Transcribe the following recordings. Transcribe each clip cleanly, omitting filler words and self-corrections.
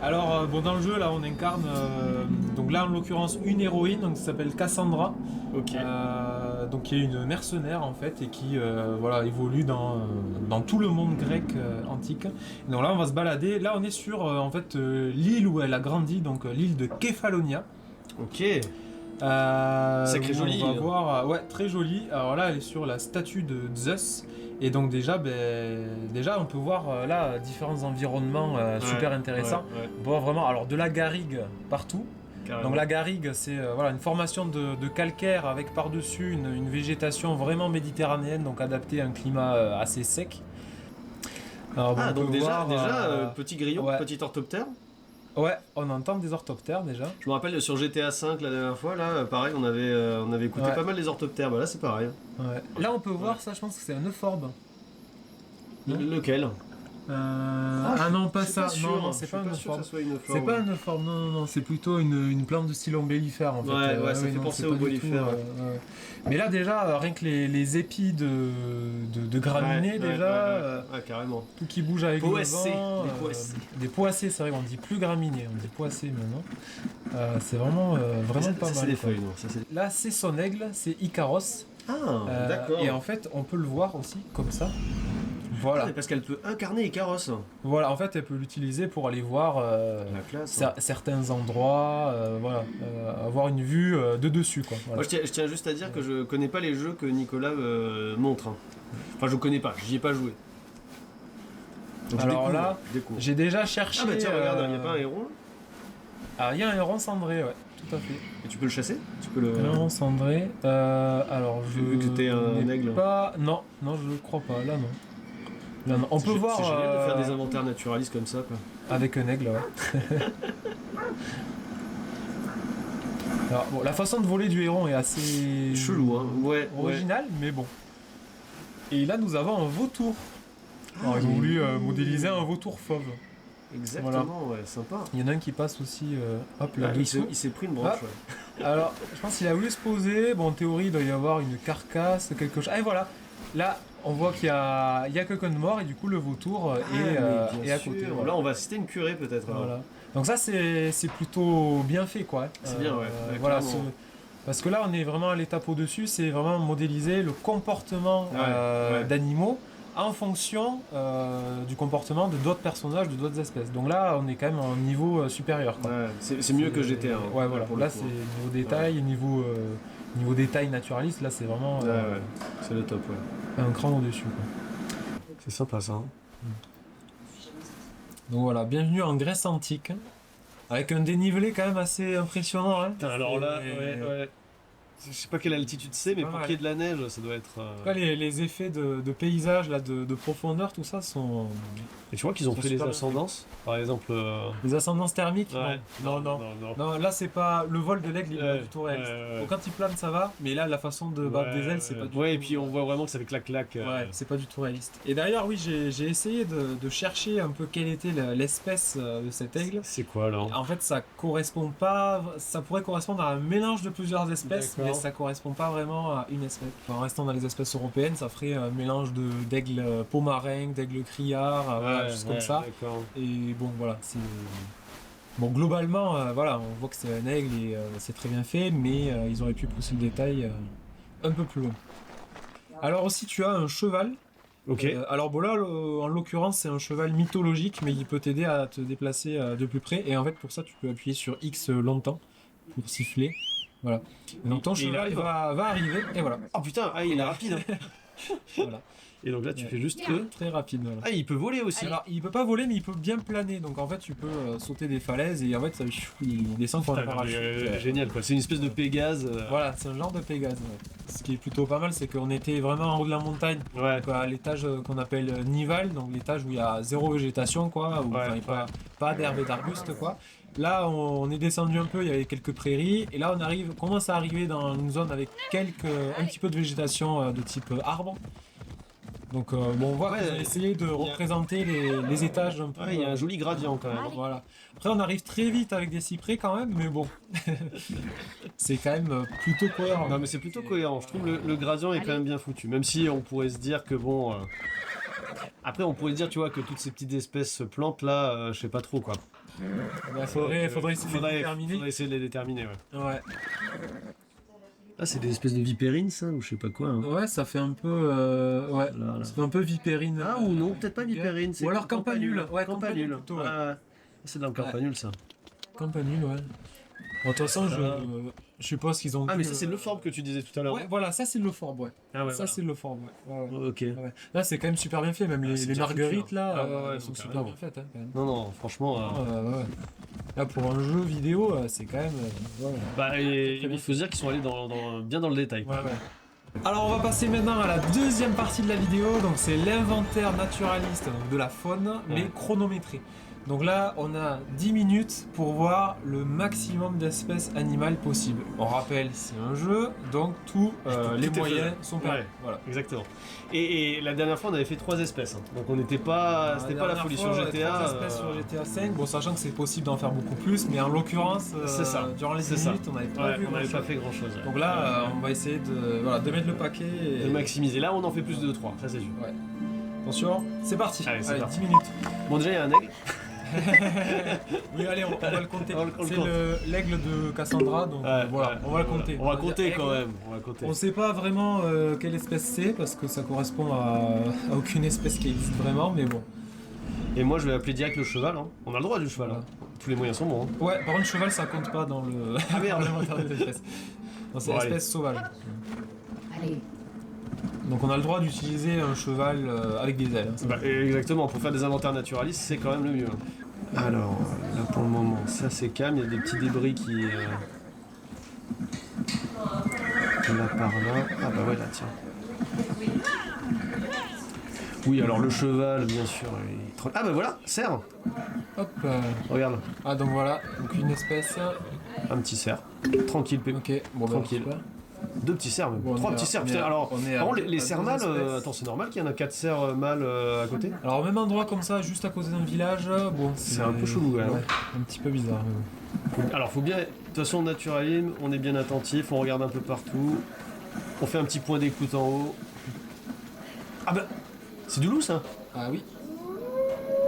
Alors, dans le jeu, là, on incarne, donc là, en l'occurrence, une héroïne, donc ça s'appelle Cassandra, Ok. donc qui est une mercenaire en fait, et qui, voilà, évolue dans tout le monde grec antique. Donc là, on va se balader. Là, on est sur, en fait, l'île où elle a grandi, donc l'île de Kefalonia. Ok. Sacré jolie On va île. voir, ouais, très jolie. Alors là, elle est sur la statue de Zeus. Et donc déjà, on peut voir là différents environnements super intéressants. Ouais, On peut voir vraiment, alors de la garrigue partout. carrément. Donc la garrigue, c'est voilà, une formation de calcaire avec par-dessus une végétation vraiment méditerranéenne, donc adaptée à un climat assez sec. Alors, Ah, on donc peut déjà, voir, petit grillon, ouais, petit orthoptère. ouais, on entend des orthoptères déjà. Je me rappelle sur GTA V la dernière fois, là, pareil, on avait écouté Ouais. pas mal les orthoptères. Bah là, c'est pareil. Ouais. Là, on peut voir ça, je pense que c'est un euphorbe. Non. Lequel? Ah non, pas je suis ça. pas sûr, Non, je c'est suis pas un pas sûr que euphorbe. ça soit une C'est forme. pas un euphorbe, non, non, non, c'est plutôt une plante de style ombellifère en fait. Ouais, ça fait non, penser c'est au pas du bolifère, tout, ouais. Mais là déjà, rien que les épis de graminées déjà, carrément. tout qui bouge avec Poacées, le vent. des poacées. Des poacées, c'est vrai, on dit plus graminées, on dit poacées maintenant. C'est vraiment, vraiment Ça, pas ça, mal. c'est des quoi. feuilles, non ça, c'est... Là, c'est son aigle, c'est Icaros. Ah, d'accord. Et en fait, on peut le voir aussi comme ça. Ah, Voilà. mais parce qu'elle peut incarner Icaros. Voilà, en fait, elle peut l'utiliser pour aller voir La classe. Hein. certains endroits, voilà, avoir une vue de dessus, quoi. Voilà. Moi, je tiens juste à dire que je connais pas les jeux que Nicolas montre. Hein. Enfin, je connais pas, j'y ai pas joué. Donc, Alors là, je découvre. j'ai déjà cherché. Ah bah tiens, regarde, il y a pas un héron. Ah, il y a un héron cendré, ouais, tout à fait. Et tu peux le chasser? Tu peux le... Un héron cendré. Alors, je. Vu que t'es un n'ai aigle. Pas. Non, non, je le crois pas. Là, non. Là, non. On peut voir. C'est génial de faire des inventaires naturalistes comme ça, quoi. Avec un aigle, ouais. Alors, bon, la façon de voler du héron est assez. Chelou, hein. Ouais. Original, mais bon. Et là, nous avons un vautour. Alors, ils ont mais voulu oui. modéliser un vautour fauve. Exactement, ouais, sympa. Il y en a un qui passe aussi, hop là Ah, dessous. il s'est pris une branche, Ah. ouais. Alors, je pense qu'il a voulu se poser. Bon, en théorie, il doit y avoir une carcasse, quelque chose. Ah, et voilà. Là, on voit qu'il y a quelqu'un de mort et du coup, le vautour est à côté. Voilà. Là, on va assister une curée, peut-être. alors. Voilà. Donc ça, c'est plutôt bien fait, quoi. C'est bien, ouais. Voilà. Clairement. Parce que là, on est vraiment à l'étape au-dessus. C'est vraiment modéliser le comportement Ouais. d'animaux en fonction du comportement de d'autres personnages, de d'autres espèces. Donc là, on est quand même à un niveau supérieur, quoi. Ouais, c'est mieux que GTA. Hein, Ouais, voilà. pour le Là, coup. c'est niveau détail, niveau détail naturaliste. Là, c'est vraiment Ouais. C'est le top, ouais. un cran au-dessus, quoi. C'est sympa, ça. Hein. Donc voilà, bienvenue en Grèce antique, avec un dénivelé quand même assez impressionnant. Hein. Alors là, Et- ouais. Je sais pas quelle altitude c'est, mais Pas pour mal. qu'il y ait de la neige, ça doit être... En tout cas, les effets de paysage, là, de profondeur, tout ça sont. Et tu vois qu'ils ont Ils sont fait les super ascendances, par exemple... Les ascendances thermiques. Ouais. Non. Non, là, c'est pas. Le vol de l'aigle, il est pas Ouais, du tout réaliste. ouais. Donc, quand il plane, ça va, mais là, la façon de battre des ailes, c'est pas du tout. Ouais, et puis on voit vraiment que ça fait clac-clac. Ouais, c'est pas du tout réaliste. Et d'ailleurs, oui, j'ai essayé de chercher un peu quelle était l'espèce de cet aigle. C'est quoi, alors? En fait, ça correspond pas. Ça pourrait correspondre à un mélange de plusieurs espèces, D'accord. mais ça correspond pas vraiment à une espèce. Enfin, en restant dans les espèces européennes, ça ferait un mélange d'aigle pomarin, d'aigle criard, voilà, juste comme ça. D'accord. Et bon, voilà, c'est. Bon, globalement, voilà, on voit que c'est un aigle et c'est très bien fait, mais ils auraient pu pousser le détail un peu plus loin. Alors aussi, tu as un cheval. Ok. Alors bon là, en l'occurrence, c'est un cheval mythologique, mais il peut t'aider à te déplacer de plus près. Et en fait, pour ça, tu peux appuyer sur X longtemps pour siffler. Voilà. Et donc ton Et il cheval arrive. va arriver, et voilà. Oh putain, il est rapide. Voilà. Et donc là, tu fais juste que... Très rapide. Voilà. Ah, il peut voler aussi. Alors, il peut pas voler, mais il peut bien planer. Donc en fait, tu peux sauter des falaises et en fait, il descend comme un Putain, parachute. génial, quoi. C'est une espèce de Pégase. Voilà, c'est un genre de Pégase. Ouais. Ce qui est plutôt pas mal, c'est qu'on était vraiment en haut de la montagne. Ouais. Donc, à l'étage qu'on appelle Nival, donc l'étage où il y a zéro végétation, quoi, où Ouais, enfin, il y a pas d'herbe et d'arbustes, quoi. Là, on est descendu un peu, il y avait quelques prairies, et là, commence à arriver dans une zone avec un petit peu de végétation de type arbre. Donc, bon, on voit qu'ils ont essayé de représenter les étages un peu. Ouais, il y a un joli gradient quand même. Voilà. Après, on arrive très vite avec des cyprès quand même, mais bon, c'est quand même plutôt cohérent. Non, mais c'est plutôt cohérent. Je trouve le gradient est quand même bien foutu. Même si on pourrait se dire que bon. Après, on pourrait dire, tu vois, que toutes ces petites espèces se plantent là, je sais pas trop quoi. Bah, faudrait essayer de les déterminer. Faudrait essayer de les déterminer, ouais. Ouais. Ah, c'est des espèces de vipérines, ça, ou je sais pas quoi. Hein. Ouais, ça fait un peu. Ouais, Là. ça fait un peu vipérine. Ah, ou non, peut-être pas vipérine. Ou alors campanule. Ouais, campanule. plutôt, ouais. Ah, c'est dans le campanule, ça. Campanule, ouais. Bon, de toute façon, je suppose qu'ils ont. Ah, mais dû, ça, c'est le forme que tu disais tout à l'heure. Ouais, voilà, ça c'est le Forbe, ouais. Ah, ouais, Ça voilà. c'est le Forbe, ouais. Ouais. Ok. Ouais. Là, c'est quand même super bien fait, même c'est les bien marguerites foutu, là, hein. Ah, ouais, elles sont super carrément. bien faites, hein, quand même. Non, franchement. Ouais. Là, pour un jeu vidéo, c'est quand même. Ouais. Bah, il faut se dire qu'ils sont allés bien dans le détail. Ouais. Alors, on va passer maintenant à la deuxième partie de la vidéo, donc c'est l'inventaire naturaliste donc de la faune, mais chronométré. Donc là, on a 10 minutes pour voir le maximum d'espèces animales possibles. On rappelle, c'est un jeu, donc tous les Tout est moyens faisable. sont permis. Ouais. Voilà. Exactement. Et la dernière fois, on avait fait 3 espèces. Hein. Donc on n'était pas. C'était pas la folie sur GTA. 3 espèces sur GTA 5, bon, sachant que c'est possible d'en faire beaucoup plus, mais en l'occurrence, c'est ça. durant les 10 C'est ça. minutes, on n'avait pas vu on n'avait grand-chose. pas fait grand chose. Donc là, on va essayer de mettre le paquet. Et... De maximiser. Là, on en fait plus de 3, ça c'est sûr. Ouais. Attention, c'est parti. Allez, c'est parti. 10 minutes. Bon, déjà, il y a un aigle. Oui, allez, on va le compter. On le C'est compte. l'aigle de Cassandra, donc voilà, on va le compter. On va compter dire quand aigle. même. On va compter. On sait pas vraiment quelle espèce c'est, parce que ça correspond à aucune espèce qui existe vraiment, mais bon. Et moi, je vais appeler direct le cheval. Hein. On a le droit du cheval. Hein. Tous les moyens sont bons. Hein. Ouais, par contre, le cheval, ça compte pas dans le Ah merde. l'inventaire des espèces. Non, c'est Bon, allez. espèce sauvage. Allez, Donc on a le droit d'utiliser un cheval avec des ailes. Hein. Bah, exactement, pour faire des inventaires naturalistes, c'est quand même le mieux. Alors, là pour le moment, ça c'est calme, il y a des petits débris qui. Là par là. Ah bah ouais, là tiens. Oui, alors le cheval, bien sûr. Ah bah voilà, cerf. Hop. Regarde, Ah donc voilà, donc une espèce. un petit cerf. Tranquille, Pépé. Ok, bon bah, Tranquille. super. 2 petits cerfs même. Bon, 3 on est petits à- cerfs. on est Putain, à- alors, on est à- par contre, les à cerfs deux mâles, espèces. attends, c'est normal qu'il y en a 4 cerfs mâles à côté. Alors au même endroit comme ça, juste à côté d'un village, bon, C'est un peu chelou, ouais, non un petit peu bizarre. Mais bon. Alors, faut bien. De toute façon, naturalisme, on est bien attentif, on regarde un peu partout. On fait un petit point d'écoute en haut. Ah bah, c'est du loup ça. Ah oui.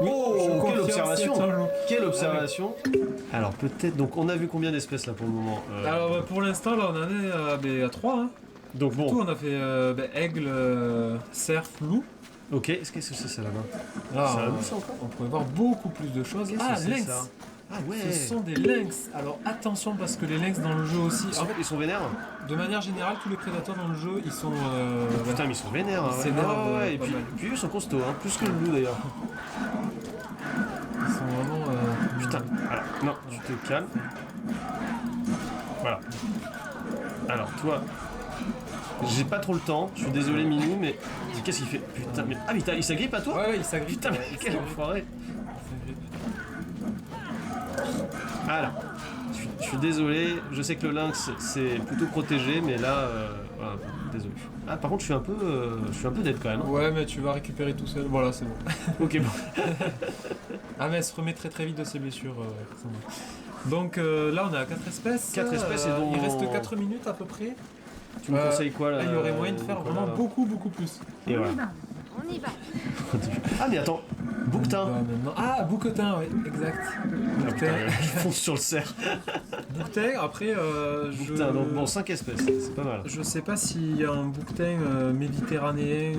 Oh, je quelle confirme, observation. c'est un loup. Quelle observation. Alors peut-être. Donc, on a vu combien d'espèces là pour le moment Alors pour l'instant là on en est à 3. Hein. Donc Tout, bon. on a fait aigle, cerf, loup. Ok. Qu'est-ce que c'est ça là-bas? Là, C'est un loup ça encore? on pourrait voir beaucoup plus de choses. Qu'est-ce Ah, que c'est, lynx. ça? Ah ouais. Ce sont des lynx. Alors attention parce que les lynx dans le jeu aussi. En fait, ils sont vénères. De manière générale, tous les prédateurs dans le jeu, ils sont. Putain, mais ils sont vénères. Ils Hein, ouais. s'énervent, Ah ouais, et pas puis, mal. ils sont costauds, hein, plus que le loup d'ailleurs. Ils sont vraiment. Putain, alors, non, tu te calmes. Voilà. Alors, toi, j'ai pas trop le temps, je suis désolé, Minou, mais. Qu'est-ce qu'il fait? Putain, mais. Ah, mais il s'agrippe à toi? Ouais, ils s'agrippent. Putain, mais quel enfoiré! Voilà. Je suis désolé, je sais que le lynx c'est plutôt protégé, mais là, voilà, désolé. Ah, par contre, je suis un peu dead quand même. Hein. Ouais, mais tu vas récupérer tout seul. Voilà, c'est bon. Ok, bon. Ah, mais elle se remet très très vite de ses blessures. Cassandra. Donc là, on est à 4 espèces. 4 espèces et dont- Il reste 4 minutes à peu près. Tu me conseilles quoi là? Là, il y aurait moyen de faire Nicolas, vraiment là beaucoup plus. Et voilà. on y va. Ah, mais attends, bouquetin! Ah, bouquetin, oui, exact. Ah, putain, il fonce sur le cerf. Bouquetin, après, Bouquetin, donc bon, 5 espèces, c'est pas mal. je sais pas s'il y a un bouquetin méditerranéen.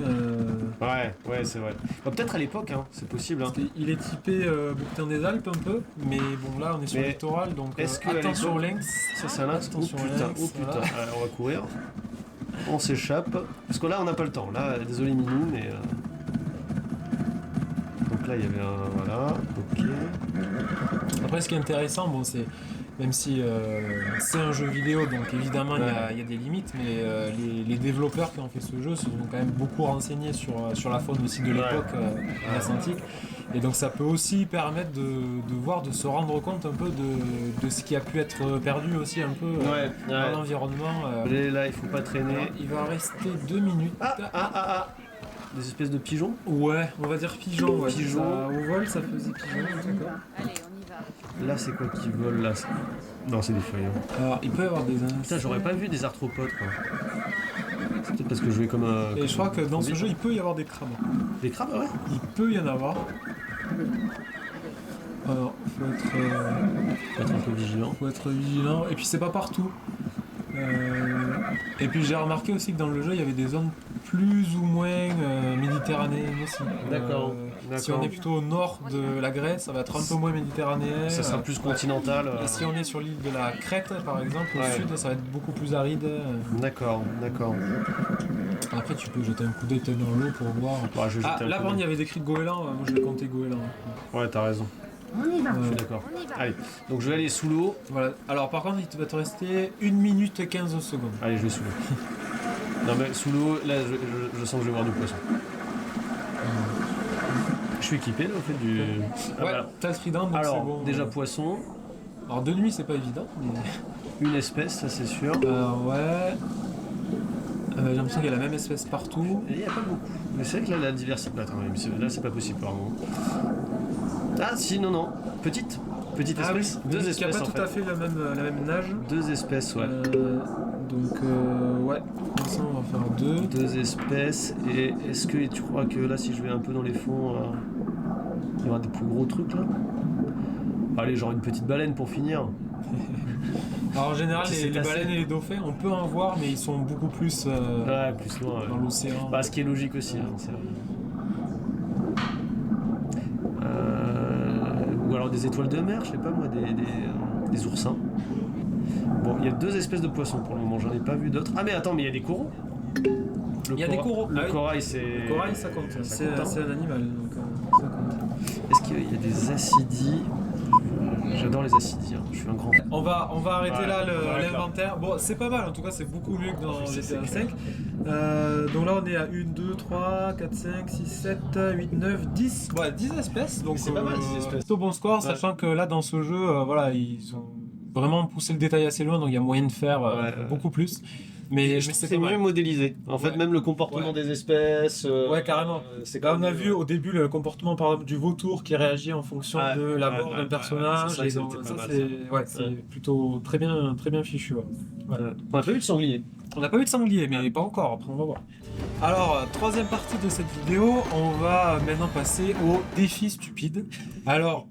Ouais, c'est vrai. Bah, peut-être à l'époque, hein, c'est possible. Hein. Il est typé bouquetin des Alpes un peu, mais bon, là, on est sur Mais le littoral, donc est-ce que à attention au l'époque- lynx. Ça, c'est un lynx. Oh Attention au putain, lynx, oh putain. voilà. Allez, on va courir. On s'échappe. Parce que là, on n'a pas le temps. Là, désolé Minou, mais. Donc là, il y avait un. Voilà, ok. Après, ce qui est intéressant, bon, c'est même si c'est un jeu vidéo, donc évidemment il y a des limites, mais les développeurs qui ont fait ce jeu se sont quand même beaucoup renseignés sur la faune aussi de l'époque Grèce antique. Et donc ça peut aussi permettre de voir, de se rendre compte un peu de ce qui a pu être perdu aussi un peu dans l'environnement. Là, il faut pas traîner. Il va rester 2 minutes. Ah. Des espèces de pigeons. Ouais, on va dire pigeon. Ouais. Pigeon. Ça, au vol, ça faisait pigeon. D'accord. Allez, on y va. Là, c'est quoi qui vole là? Non, c'est des feuilles. Hein. Alors, il peut y avoir des insectes. Putain, j'aurais pas vu des arthropodes quoi. C'est peut-être parce que je vais comme un. Et je crois que dans ce jeu, il peut y avoir des crabes. Des crabes, ouais. Il peut y en avoir. Alors, Faut être un peu vigilant. faut être vigilant. Et puis c'est pas partout. Et puis j'ai remarqué aussi que dans le jeu il y avait des zones plus ou moins méditerranéennes aussi. D'accord, Si on est plutôt au nord de la Grèce, ça va être un peu moins méditerranéen. Ça sera plus continental. Et si on est sur l'île de la Crète par exemple, au Ouais. sud, ça va être beaucoup plus aride. D'accord. Après tu peux jeter un coup d'œil peut-être dans l'eau pour voir. Ouais, je vais jeter un Là coup par contre il d'œil. y avait des cris de goéland, moi je vais compter goéland. Ouais, t'as raison. On y va. Je suis d'accord. On y va. Allez, donc je vais aller sous l'eau. Voilà. Alors par contre il va te rester 1 minute et 15 secondes. Allez, je vais sous l'eau. Non mais sous l'eau, là je sens que je vais voir du poisson. Je suis équipé là au fait du... Ah, Ouais, voilà. t'as le trident donc c'est Alors, bon. déjà poisson, Alors de nuit c'est pas évident, mais... une espèce, ça c'est sûr. ouais... j'ai l'impression qu'il y a la même espèce partout. Et il n'y a pas beaucoup. Mais c'est vrai que là, la diversité... Attends, mais là c'est pas possible pardon. Ah si, non. Petite espèce. Deux Qui a espèces pas en tout à fait la même nage. Deux espèces, ouais. Donc ouais, comme ça on va faire 2. Deux espèces. Et est-ce que tu crois que là, si je vais un peu dans les fonds, il y aura des plus gros trucs là? Allez, genre une petite baleine pour finir. Alors en général C'est les assez- baleines et les dauphins on peut en voir mais ils sont beaucoup plus Ouais, plus loin. dans l'océan. Bah, ce qui est logique aussi. Hein, c'est vrai. Ou alors des étoiles de mer, je sais pas moi, des oursins. Bon, il y a deux espèces de poissons pour le moment, j'en ai pas vu d'autres. Ah mais attends, mais il y a des coraux. Il y a des coraux. Le Ah oui. corail, c'est... Le corail ça compte, c'est compte, hein. un animal donc ça compte. Est-ce qu'il y a des acidies? J'adore les acidies, hein. Je suis un grand... On va arrêter Ouais, là on arrête là. l'inventaire. Bon, c'est pas mal, en tout cas, c'est beaucoup mieux que dans C'est GTA clair. 5. Donc là, on est à 1, 2, 3, 4, 5, 6, 7, 8, 9, 10. Ouais, 10 espèces. Donc C'est pas mal, 10 espèces. plutôt bon score, Ouais. sachant que là, dans ce jeu, voilà, ils ont vraiment poussé le détail assez loin, donc il y a moyen de faire Ouais. beaucoup plus. Mais Je trouve que c'est c'est pas mal. mieux modélisé. En fait, Ouais. même le comportement Ouais. des espèces... Ouais, carrément. c'est Là, quand on a même- vu au début le comportement par exemple, du vautour qui réagit en fonction Ouais, de la ouais, mort ouais, d'un ouais, personnage. c'est ça, et c'était donc, pas ça, mal, c'est Ouais. plutôt très bien fichu. Ouais. Voilà. On a pas vu le sanglier. On n'a pas eu de sanglier, mais pas encore, après on va voir. Alors, troisième partie de cette vidéo, on va maintenant passer au défi stupide. Alors,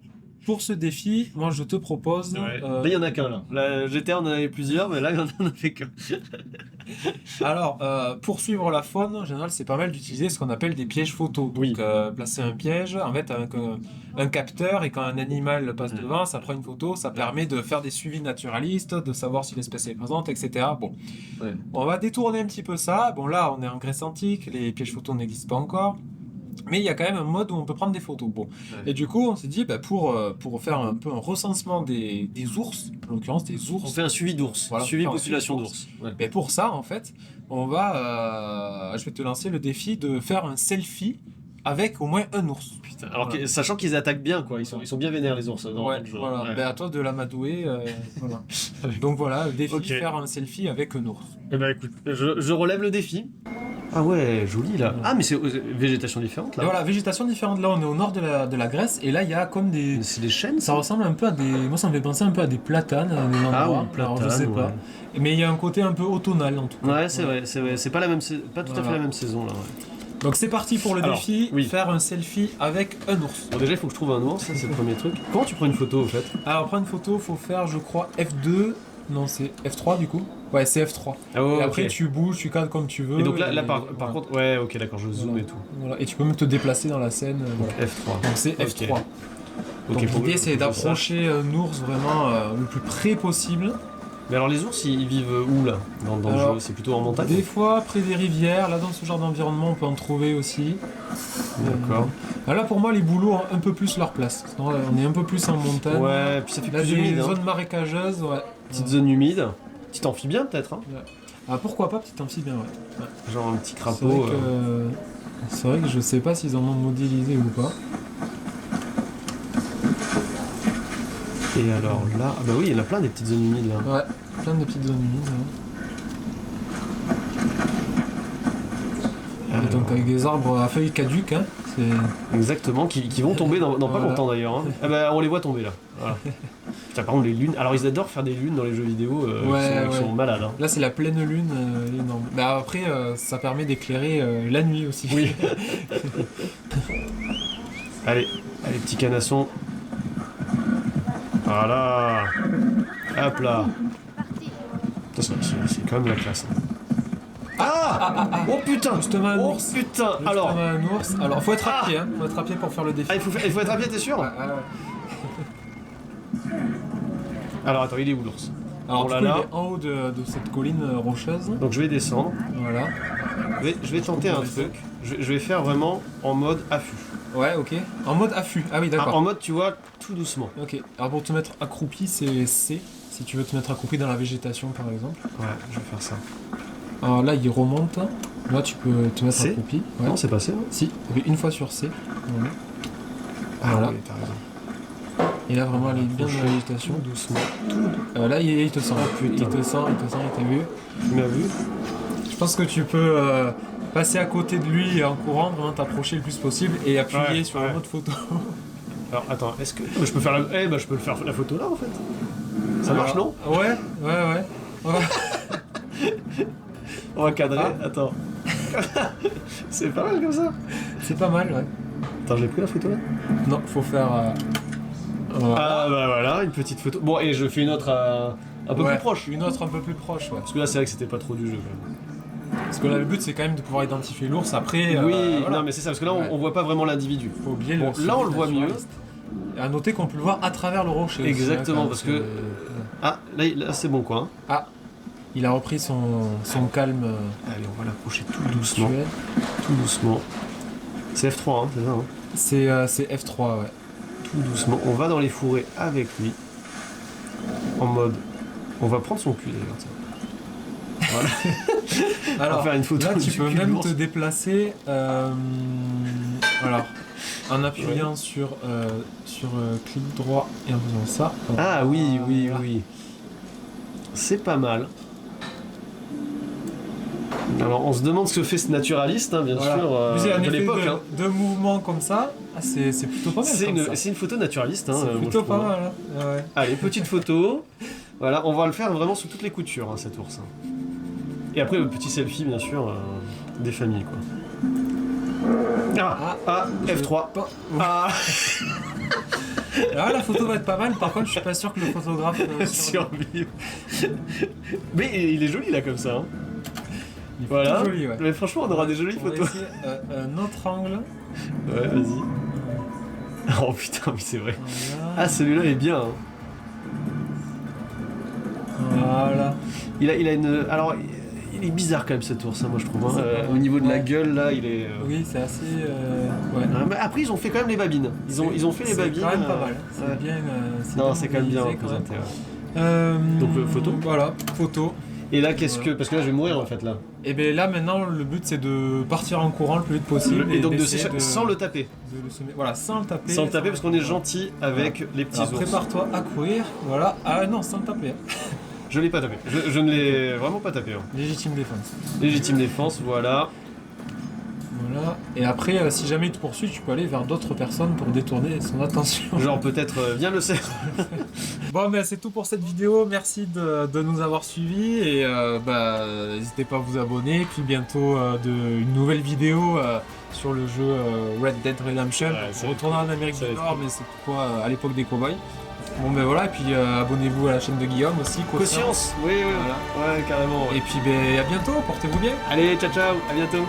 pour ce défi, moi je te propose... Là, il y en a qu'un là. Là, GTA, on en avait plusieurs, mais là, il y en a fait qu'un. Alors, pour suivre la faune, en général, c'est pas mal d'utiliser ce qu'on appelle des pièges photos. Donc, Oui. placer un piège, en fait, avec un capteur, et quand un animal passe Mm. devant, ça prend une photo, ça permet de faire des suivis naturalistes, de savoir si l'espèce est présente, etc. Bon, Ouais. on va détourner un petit peu ça. Bon, là, on est en Grèce antique, les pièges photos n'existent pas encore. Mais il y a quand même un mode où on peut prendre des photos. Bon. Ouais. Et du coup, on s'est dit, pour faire un peu un recensement des ours, en l'occurrence des On ours, fait un suivi d'ours. Voilà, Suivi faire un population suivi d'ours. Ouais. mais pour ça, en fait, on va, je vais te lancer le défi de faire un selfie avec au moins un ours. Putain, alors Voilà. sachant qu'ils attaquent bien, quoi. Ils sont bien vénères, les ours. Dans Ouais, le jeu. voilà. Ouais. Ben, à toi de l'amadouer. Voilà. Donc voilà, le défi Ok. de faire un selfie avec un ours. Eh ben écoute, je relève le défi. Ah ouais, joli là. Ah mais c'est végétation différente Et là. voilà, végétation différente. Là, on est au nord de la Grèce et là, il y a comme des. C'est des chênes Ça ressemble un peu à des. Moi, ça me fait penser un peu à des platanes à des Ah endroits. oui, Alors, je sais platanes, pas. Mais il y a un côté un peu automnal en tout cas. Ouais, c'est vrai, c'est vrai. C'est pas la même, pas tout à fait Voilà. la même saison là. Ouais. Donc c'est parti pour le Alors, défi, oui. faire un selfie avec un ours. Bon déjà, il faut que je trouve un ours, ça c'est le premier truc. Comment tu prends une photo au fait? Alors prendre une photo, faut faire je crois F2, non c'est F3 du coup. Ouais c'est F3. Ah ouais, Et après ok. tu bouges, tu cadres comme tu veux. Et donc là, et par voilà. contre, ouais, ok, d'accord, je zoome Voilà. et tout. Voilà. Et tu peux même te déplacer dans la scène. Voilà. F3. Donc c'est F3. Ok, Donc faut que l'idée c'est je sache. d'approcher un ours vraiment le plus près possible. Mais alors les ours, ils vivent où là dans le Alors, jeu? C'est plutôt en montagne? Des fois près des rivières, là dans ce genre d'environnement on peut en trouver aussi. D'accord. Là pour moi les bouleaux ont un peu plus leur place. On est un peu plus en montagne. Ouais, puis ça fait Là plus des humide. Hein. zones marécageuses, ouais. Petite zone humide. Petit amphibien peut-être, hein. Ah pourquoi pas petit amphibien, ouais. Genre un petit C'est crapaud. vrai, c'est vrai que je sais pas s'ils en ont modélisé ou pas. Et alors là, ah bah oui, il y en a plein des petites zones humides là. Ouais, plein de petites zones humides. Ouais. Et donc avec des arbres à feuilles caduques, hein, c'est... Exactement, qui vont tomber dans pas Voilà. longtemps d'ailleurs. Hein. Ah bah on les voit tomber là. Voilà. Putain, par contre les lunes. Alors ils adorent faire des lunes dans les jeux vidéo. Ouais, ils ouais. sont malades. Hein. Là c'est la pleine lune, énorme. Bah après ça permet d'éclairer la nuit aussi. Oui. Allez, petit canasson. Voilà. Hop là. Parti. C'est quand même la classe. Ah, Oh putain. Justement un Oh ours. putain. Justement Alors. un ours. Alors, faut être à Ah. pied, hein. Faut être à pied pour faire le défi. Ah, il faut être à pied, t'es sûr? Ouais. Alors attends, il est où l'ours? Alors, Oh du là coup, là. il est en haut de cette colline rocheuse. Donc je vais descendre. Voilà. Je vais tenter un truc. Je vais faire vraiment en mode affût. Ouais, ok. En mode affût. Ah oui, d'accord. En mode, tu vois, tout doucement. Ok. Alors, pour te mettre accroupi, c'est C. Si tu veux te mettre accroupi dans la végétation, par exemple. Ouais, je vais faire ça. Alors là, il remonte. Là, tu peux te mettre C? accroupi. Ouais. Non, c'est passé, hein? Si. Et puis une fois sur C. Voilà. Ah Voilà. oui, t'as raison. Et là, vraiment, elle est bien dans la végétation. Tout doucement. Là, il te sent. putain. Il te sent, il t'a vu. Tu m'as vu? Je pense que tu peux passer à côté de lui en courant, vraiment t'approcher le plus possible et appuyer Ouais, sur ouais. le mode photo. Alors attends, est-ce que. Je peux faire la. Je peux le faire la photo là en fait. Ça marche, non? Ouais. On va cadrer. Ah. Attends. C'est pas mal comme ça. C'est pas mal, ouais. Attends, j'ai pris la photo là? Non, faut faire. Voilà. Ah bah voilà, une petite photo. Bon, et je fais une autre un peu Ouais, plus proche. Une autre un peu plus proche, ouais. Parce que là, c'est vrai que c'était pas trop du jeu quand même. Parce que là, le but, c'est quand même de pouvoir identifier l'ours. Après, Oui, voilà. non, mais c'est ça, parce que là, Ouais. on voit pas vraiment l'individu. Faut oublier Bon, là, on le voit mieux. naturaliste. Et à noter qu'on peut le voir à travers le rocher. aussi, Exactement, hein, quand parce même, que- Ah, là c'est bon quoi. Ah, il a repris son calme Allez, on va l'approcher tout doucement. actuel. Tout doucement. C'est F3, hein, c'est ça, hein. C'est F3, ouais. Tout doucement. On va dans les fourrés avec lui. En mode. On va prendre son cul d'ailleurs. tiens. Voilà. Alors, faire une photo là, tu du peux cul de même l'ours. te déplacer alors, en appuyant sur clic droit et en faisant ça. Ah oui, oui, Voilà. oui. C'est pas mal. Alors on se demande ce que fait ce naturaliste, hein, bien Voilà. sûr, Mais c'est un de effet l'époque. hein. de mouvement comme ça. Ah, c'est plutôt pas mal. C'est comme ça. une photo naturaliste. Hein, C'est moi, plutôt je trouve, pas hein. mal. Hein. Ouais. Allez, petite photo. Voilà, on va le faire vraiment sous toutes les coutures, hein, cet ours. hein. Et après, le petit selfie, bien sûr, des familles, quoi. F3. Pas- Ah, Là, la photo va être pas mal. Par contre, je suis pas sûr que le photographe survivre. Mais il est joli, là, comme ça. hein. Il est Voilà. plutôt joli, ouais. Mais franchement, on aura des jolies On va photos. essayer, un autre angle. Ouais, vas-y. Oh putain, mais c'est vrai. Voilà. Ah, celui-là est bien. hein. Voilà. Il a une. Alors, il est bizarre quand même cet ours, hein, moi je trouve. hein. C'est pas- Au niveau de la ouais. gueule, là, il est. Oui, c'est assez. Ouais. Mais après, ils ont fait quand même les babines. Ils ont fait les babines. C'est quand même pas mal. C'est ouais. bien. Non, c'est quand même bien modélisé, quand même. représenté. ouais. Donc, photo. Voilà, photo. Et là, qu'est-ce Voilà. que. Parce que là, je vais mourir en fait, là. Et bien là, maintenant, le but c'est de partir en courant le plus vite possible. Et donc, d'essayer sans le taper. de le semer. Voilà, sans le taper. Sans le taper, parce qu'on est gentil avec les petits Alors, ours. prépare-toi à courir. Voilà. Ah non, sans le taper. hein. Je l'ai pas tapé. Je ne l'ai vraiment pas tapé. hein. Légitime défense. Légitime défense, voilà. Voilà. Et après, si jamais il te poursuit, tu peux aller vers d'autres personnes pour détourner son attention. Genre, peut-être, viens le serre. Bon, ben c'est tout pour cette vidéo. Merci de nous avoir suivis et n'hésitez pas à vous abonner. Puis bientôt une nouvelle vidéo sur le jeu Red Dead Redemption. Ouais, ça va être Retourner en Amérique ça va du être Nord, mais c'est quoi à l'époque des cowboys. Bon ben voilà, et puis abonnez-vous à la chaîne de Guillaume aussi. Conscience, oui, oui. Voilà. Ouais, carrément. ouais. Et puis ben à bientôt, portez-vous bien. Allez, ciao, ciao, à bientôt.